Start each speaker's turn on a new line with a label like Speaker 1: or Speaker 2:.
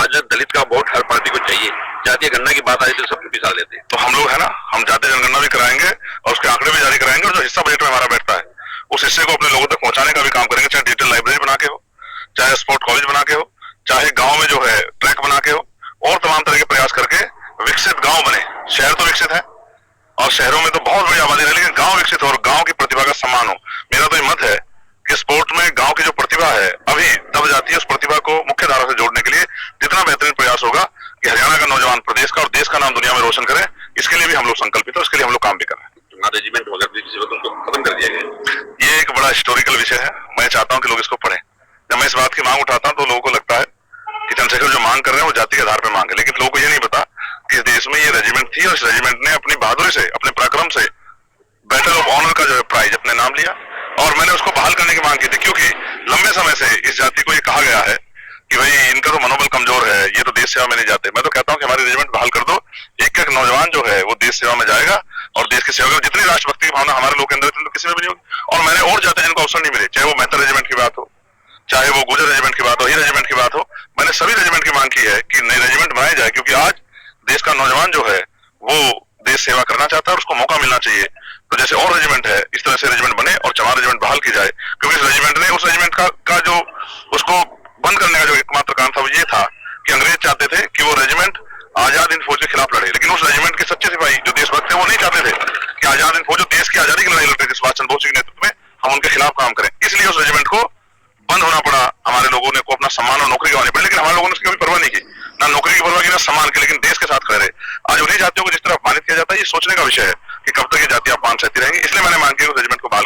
Speaker 1: जो दलित का वोट हर पार्टी को चाहिए। जातीय गणना की बात आई तो सबको पिसा लेते हैं।
Speaker 2: तो हम लोग है ना, हम जातीय जनगणना भी कराएंगे और उसके आंकड़े भी जारी कराएंगे, और जो हिस्सा बजट में हमारा बैठता है उस हिस्से को अपने लोगों तक पहुंचाने का भी काम करेंगे, चाहे डिजिटल लाइब्रेरी बना के हो, चाहे स्पोर्ट कॉलेज बना के हो, चाहे गांव में जो है ट्रैक बना के हो, और तमाम तरह के प्रयास करके विकसित गांव बने। शहर तो विकसित है और शहरों में तो बहुत बड़ी आबादी है, लेकिन गांव विकसित हो और गांव की प्रतिभा का सम्मान हो। मेरा तो ये मत है कि स्पोर्ट में गांव की जो प्रतिभा है अभी दब जाती है, उस प्रतिभा को मुख्य धारा से जोड़ने के लिए जितना बेहतरीन प्रयास होगा कि हरियाणा का नौजवान प्रदेश का और देश का नाम दुनिया में रोशन करे, इसके लिए भी हम लोग संकल्पित है, उसके लिए हम लोग काम भी कर रहे हैं।
Speaker 1: रेजिमेंट वगैरह किसी वक्त उनको खत्म कर दिया गया।
Speaker 2: ये एक बड़ा हिस्टोरिकल विषय है, मैं चाहता हूं कि लोग इसको पढ़ें। जब मैं इस बात की मांग उठाता हूं तो लोगों को लगता है कि चंद्रशेखर जो मांग कर रहे हैं वो जाति के आधार पर मांग है, लेकिन लोगों को ये नहीं पता कि इस देश में ये रेजिमेंट थी और इस रेजिमेंट ने अपनी बहादुरी से, अपने पराक्रम से बैटल ऑफ ऑनर का जो है प्राइज अपने नाम लिया, और मैंने उसको बहाल करने की मांग की थी, क्योंकि लंबे समय से इस जाति को ये कहा गया है कि भाई इनका तो मनोबल कमजोर है, ये तो देश सेवा में नहीं जाते। मैं तो कहता हूं कि हमारी रेजिमेंट बहाल कर दो, एक एक नौजवान जो है वो देश सेवा में जाएगा और देश की सेवा। जितनी राष्ट्रभक्ति की भावना हमारे लोग के अंदर है, तो किसी में भी नहीं होगी। और मैंने और जाते हैं जिनको अवसर नहीं मिले, चाहे वो मेहतर रेजिमेंट की बात हो, चाहे वो गुजर रेजिमेंट की बात हो, ही रेजिमेंट की बात हो, मैंने सभी रेजिमेंट की मांग की है कि नए रेजिमेंट बनाए जाए, क्योंकि आज देश का नौजवान जो है वो देश सेवा करना चाहता है और उसको मौका मिलना चाहिए। तो जैसे और रेजिमेंट है इस तरह से रेजिमेंट बने और चमार रेजिमेंट बहाल की जाए, क्योंकि इस रेजिमेंट ने उस रेजिमेंट का जो उसको बंद करने का जो एकमात्र कारण था वो ये था कि अंग्रेज चाहते थे कि वो रेजिमेंट आजाद हिंद फौज के खिलाफ लड़े, लेकिन उस रेजिमेंट के सच्चे सिपाही जो देशभक्त थे वो नहीं चाहते थे कि आजाद हिंद फौज जो देश की आजादी की लड़ाई लड़ रही थी सुभाष चंद्र बोस के नेतृत्व में, हम उनके खिलाफ काम करें। इसलिए उस रेजिमेंट को बंद होना पड़ा, हमारे लोगों ने को अपना सम्मान और नौकरी गंवानी पड़ी, लेकिन हमारे लोगों ने उसकी कभी परवाह नहीं की, ना नौकरी की परवाह की, ना सम्मान की, लेकिन देश के साथ खड़े रहे। आज उन्हीं जातियों को जिस तरह अपमानित किया जाता है, ये सोचने का विषय है कि कब तक ये जातियां अपमान सहती रहेंगी। इसलिए मैंने मांग की उस रेजिमेंट को बहाल